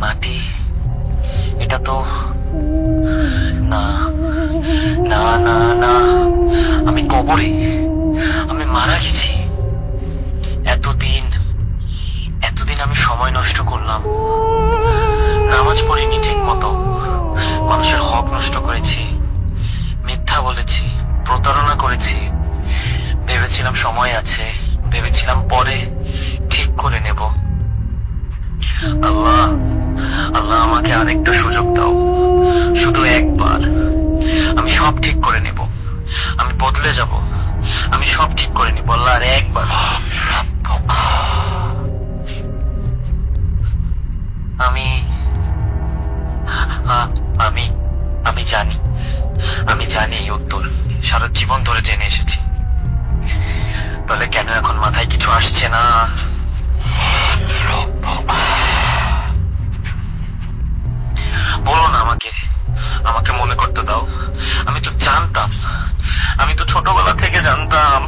মাটি, এটা তো না, না না না, আমি কবরে, আমি মারা গেছি। এতদিন এতদিন আমি সময় নষ্ট করলাম, নামাজ পড়িনি ঠিক মতো, মানুষের হক নষ্ট করেছি, মিথ্যা বলেছি, প্রতারণা করেছি। ভেবেছিলাম সময় আছে, ভেবেছিলাম পরে ঠিক করে নেব। আল্লাহ, আল্লাহ আমাকে আরেকটা সুযোগ দাও, শুধু একবার। আমি সব ঠিক করে নেব, আমি বদলে যাব, আমি সব ঠিক করে নেব আল্লাহ, আর একবার। আমি আমি আমি জানি, আমি জানি এই উত্তর, সারা জীবন ধরে জেনে এসেছি। তাহলে কেন এখন মাথায় কিছু আসছে না? বলো না আমাকে, আমাকে মনে করতে দাও। আমি তো জানতাম, আমি তো ছোটবেলা থেকে জানতাম